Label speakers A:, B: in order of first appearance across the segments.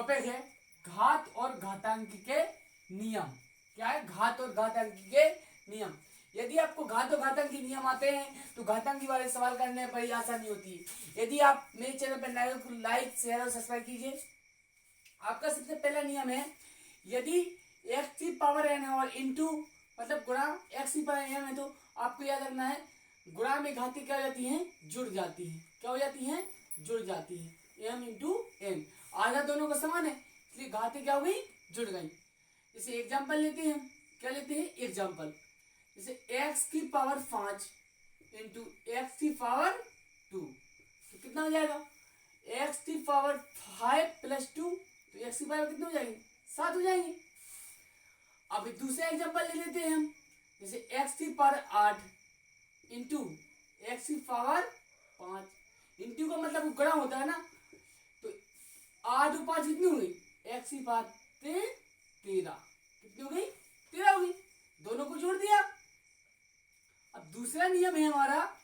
A: Topic है घात और घातांक के नियम। क्या है? घात और घातांक के नियम। यदि आपको घात और घातांक के नियम आते हैं तो घातांक वाले सवाल करने में बड़ी आसानी होती है। यदि आप मेरे चैनल पर नए हो तो लाइक शेयर और सब्सक्राइब कीजिए। आपका सबसे पहला नियम है, यदि x की पावर n है और इंटू मतलब गुणा x की पावर n है तो आपको याद रखना है गुणा में घाती क्या हो जाती है? जुड़ जाती है। क्या हो जाती है? जुड़ जाती है। m इंटू n आधा दोनों का समान है इसलिए घाती क्या हो गई? जुड़ गई। जैसे एग्जाम्पल लेते हैं, क्या लेते हैं? एग्जाम्पल जैसे x की पावर 5 इंटू एक्स की पावर 2 तो कितना हो जाएगा? x की पावर 5 प्लस 2 तो x की पावर कितने हो जाएंगे? 7 हो जाएंगे। अब दूसरा एग्जाम्पल ले लेते हैं हम, जैसे x की पावर 8 इंटू एक्स की पावर 5। इंटू का मतलब गुणा होता है ना, तो 8 और 5 कितनी हो गई? एक्स की पावर 13 कितनी हो गई? 13 हो गई। दोनों को जोड़ दिया। अब दूसरा नियम है हमारा,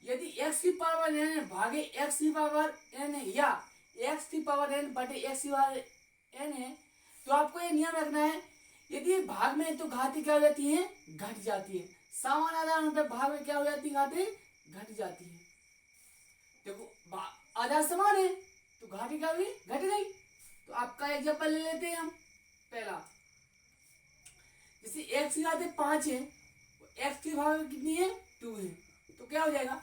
A: यदि x की पावर n भागे x की पावर n है या x की पावर n बटे x की पावर n है तो आपको ये नियम रखना है, यदि भाग में तो घाती क्या हो जाती है? घट जाती है। समान आधार पे भाग में क्या हो जाती है? घाती घट जाती है। देखो आधार समान है तो घाटी क्या हुई? घट गई। तो आपका एग्जांपल ले लेते हैं हम। पहला जैसे x की घात 5 है, x की भाग कितनी है? 2 है, तो क्या हो जाएगा?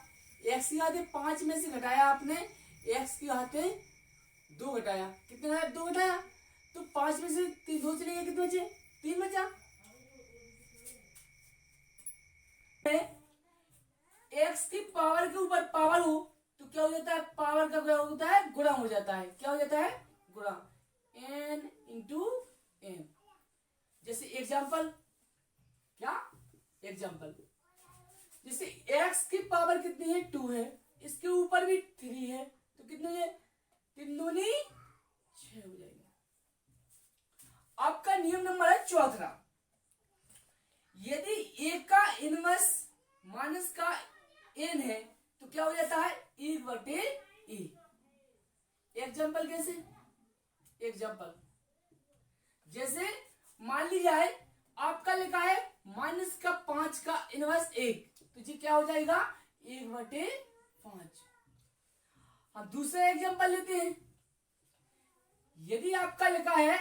A: x की घात 5 में से घटाया आपने x की घात 2 घटाया, कितने घटाया? 2 घटाया, तो 5 में से 2 चले गए, कितने बचे? 3 बचा। x की पावर के ऊपर पावर हो तो क्या हो जाता है? पावर का क्या होता है? गुणा हो जाता है। क्या हो जाता है? गुणा। n into n। जैसे एग्जाम्पल, क्या एग्जाम्पल जैसे x की पावर कितनी है? 2 है, इसके ऊपर भी 3 है तो कितने है? 3 दूनी 6 हो जाएगी। आपका नियम नंबर है चौथा, यदि a का इनवर्स माइनस का n है तो क्या हो जाता है? 1/a। एग्जाम्पल कैसे? एग्जाम्पल जैसे मान ली जाए आपका लिखा है माइनस का 5 का इनवर्स 1 तो जी क्या हो जाएगा? 1/5। हम दूसरा एग्जाम्पल लेते हैं, यदि आपका लिखा है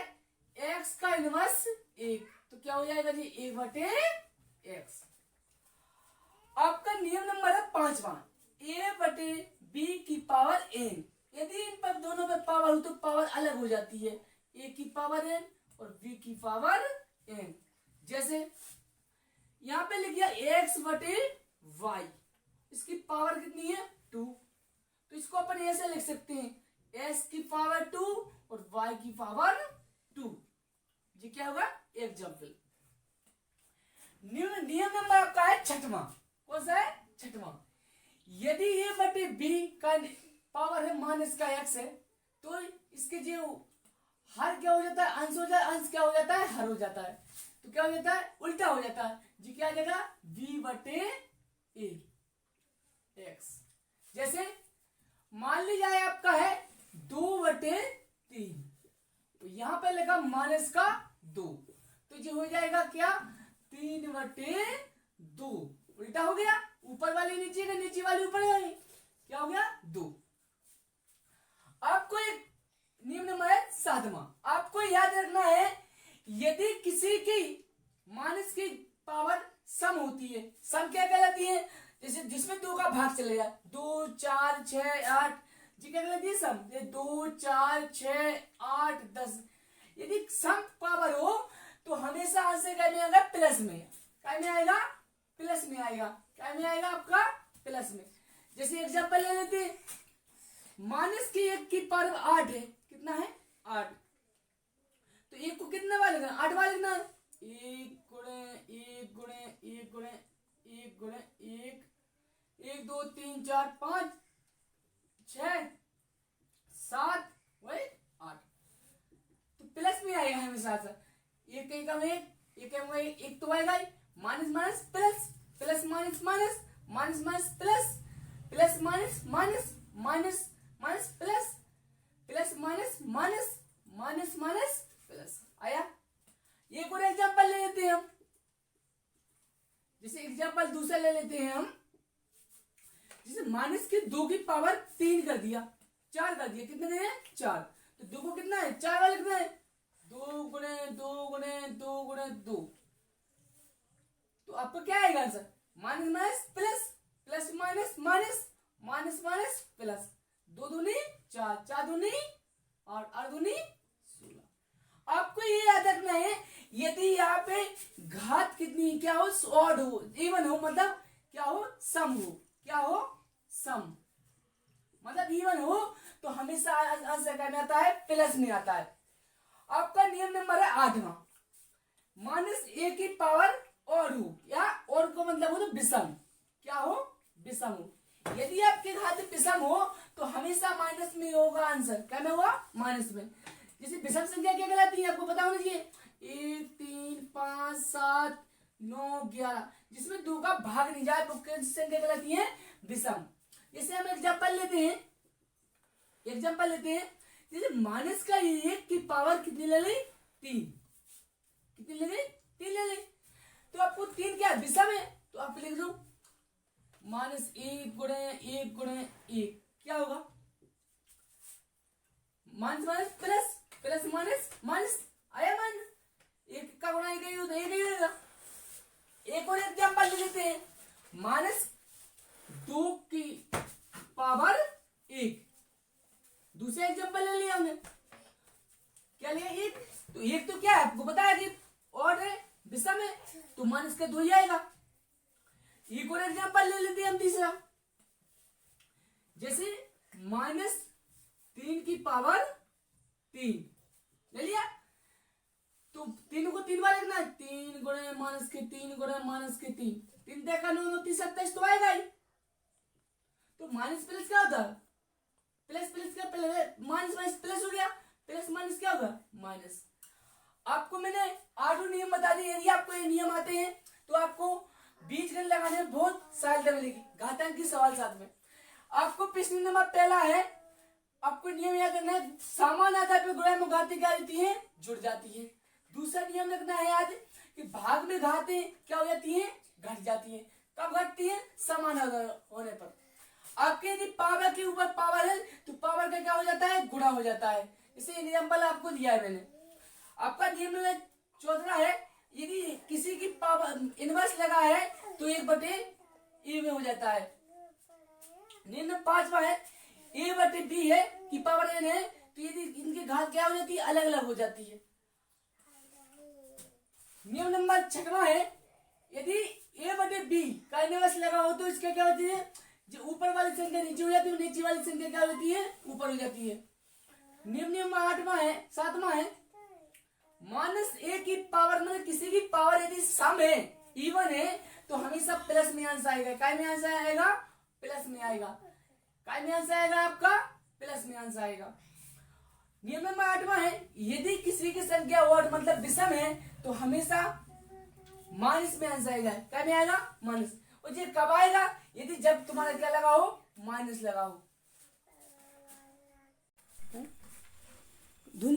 A: x का इनवर्स 1 तो क्या हो जाएगा जी? 1/x। आपका नियम नंबर है 5वां, a/b की पावर n। यदि इन पर दोनों पे पावर हो तो पावर अलग हो जाती है, a की पावर n और b की पावर n। जैसे यहां पे लिख दिया x/y, इसकी पावर कितनी है? 2, तो इसको अपन ऐसे लिख सकते हैं s की पावर 2 और y की पावर 2। जी क्या होगा? एग्जाम्पल। नियम नंबर आपका है 6वां। कौन सा है? 6वां। यदि a/b का पावर है माइनस का x है तो इसके जो हर क्या हो जाता है? अंश हो जाता है। अंश क्या हो जाता है? हर हो जाता है। तो क्या हो जाता है? उल्टा हो जाता है। जी क्या आ जाएगा? b/a x। जैसे मान ली जाए आपका है 2/3 तो यहां पे लिखा माइनस का 2 तो जो हो जाएगा क्या? 3/2। उल्टा हो गया, ऊपर वाली नीचे का, नीचे वाली ऊपर गई, क्या हो गया? 2। आपको एक नियम नंबर है 7वां, आपको याद रखना है यदि किसी की माइनस की पावर सम होती है, सम क्या कहलाती है? जैसे जिसमें 2 का भाग चलेगा, 2 4 6 8 जी क्या कहलाती है? सम। 2 4 6 8 10। यदि सम पावर हो तो हमेशा आंसर क्या में आएगा? प्लस में। क्या में आएगा? प्लस में आएगा। क्या में आएगा? आपका प्लस में। जैसे एग्जांपल ले लेते हैं, माइनस की 1 की पावर 8 है, कितना है? 8, तो 1 को कितना बार लिखना? 8 बार लिखना है। 1 गुणे 1 गुणे 1 गुणे 1 गुणे 1 1 2 3 4 5 6 7 वही 8, तो प्लस में आएगा हमेशा से। एक कहीं कम एक तो आएगा minus minus plus, plus minus minus, minus minus plus, plus minus minus, minus minus plus, plus minus minus, minus minus plus आया। एक और एग्जांपल ले लेते हैं हम, जैसे एग्जांपल दूसरा ले लेते हैं हम, जैसे माइनस के 2 की पावर 3 कर दिया, 4 कर दिया, कितने हैं 4, तो 2 को कितना है 4 वाले कितना है 2 गुणे 2 गुणे 2 गुणे 2, तो आपको क्या आएगा answer minus minus plus, plus minus minus, minus minus plus, 2 दूनी 4, 4 दूनी 8, 8 दूनी 16। आपको ये याद रखना है यदि यहाँ पे घात कितनी क्या हो, ऑड हो, इवन हो, मतलब क्या हो सम हो, क्या हो सम, मतलब इवन हो तो हमेशा आंसर क्या में आता है प्लस में आता है। आपका नियम नंबर है 8वां, माइनस ए की पावर और हो, या और को मतलब हो तो विषम, क्या हो विषम हो। यदि आपके घात विषम हो तो हमेशा माइनस में होगा आंसर, क्या में होगा माइनस में। जैसे विषम संख्या क्या कहलाती है आपको पता होना चाहिए, 1 3 5 7 9 11, जिसमें 2 का भाग नहीं जाए तो संख्या कहलाती है विषम। जैसे हम एग्जांपल लेते हैं, जैसे माइनस का 1 की पावर कितनी ले ली 3, कितनी ले ली 3 ले ली, तो आपको 3 क्या विषम है, तो आप लिख दो माइनस 1 गुणे 1 गुणे 1, क्या होगा minus minus plus, plus minus minus आया, माइनस 1 का गुणा 1 ही होता है, 1 ही होगा। एक और एग्जांपल ले लेते हैं, माइनस 2 की पावर 1, दूसरा एग्जांपल ले लिया हमने, क्या लिया 1, तो 1 तो क्या है आपको पता है कि और है विषम है, तो माइनस का 2 ही आएगा। एक और एग्जांपल ले लेते हैं हम तीसरा, जैसे माइनस 3 की पावर 3 ले लिया, तो 3 को 3 बार लिखना है, 3 गुणे माइनस के 3 गुणे माइनस के 3, 3 देखा 9 9 30 27 तो आएगा ही। तो माइनस प्लस क्या होता है, प्लस प्लस का प्लस, माइनस माइनस प्लस हो गया, प्लस माइनस क्या होगा माइनस। आपको मैंने 8 नियम बता दिए, यदि आपको ये नियम आते हैं तो आपको बीजगणित लगाने में बहुत सहायता मिलेगी, घातांक की सवाल साथ में। आपको प्रश्न नंबर पहला है, आपको नियम याद रखना है, समान आधार पर गुणा में घातें क्या होती है जुड़ जाती है। दूसरा नियम रखना है याद कि भाग में घातें क्या हो जाती है घट जाती है, कब घटती है समान आधार होने पर। आपके यदि पावर के ऊपर पावर है तो पावर का क्या हो जाता है गुणा हो जाता है। इसे एग्जांपल आपको दिया है मैंने। आपका नियम में चौथा है, यदि किसी की पावर इनवर्स लगा है तो 1/a में हो जाता है। नियम 5वां है, a/b है कि पावर n है तो यदि इनकी घात क्या हो जाती है अलग अलग हो जाती है। नियम नंबर 6वां है, यदि a/b का इनवर्स लगा हो तो इसका क्या होती है, जो ऊपर वाली संख्या नीचे हो जाती है, नीचे वाली संख्या क्या होती है ऊपर हो जाती है। नियम 7वां है, माइनस ए की पावर मतलब किसी की पावर यदि सम है इवन है तो हमेशा प्लस में आंसर आएगा, काय में आंसर आएगा प्लस में आएगा, काय में आंसर आएगा आपका प्लस में आंसर आएगा। नियम नंबर 8वां है, यदि किसी की संख्या ऑड मतलब विषम है तो हमेशा माइनस में आंसर आएगा, काय में आएगा माइनस। और ये कब आएगा, यदि जब तुम्हारा क्या लगा हो माइनस लगा हो। धुन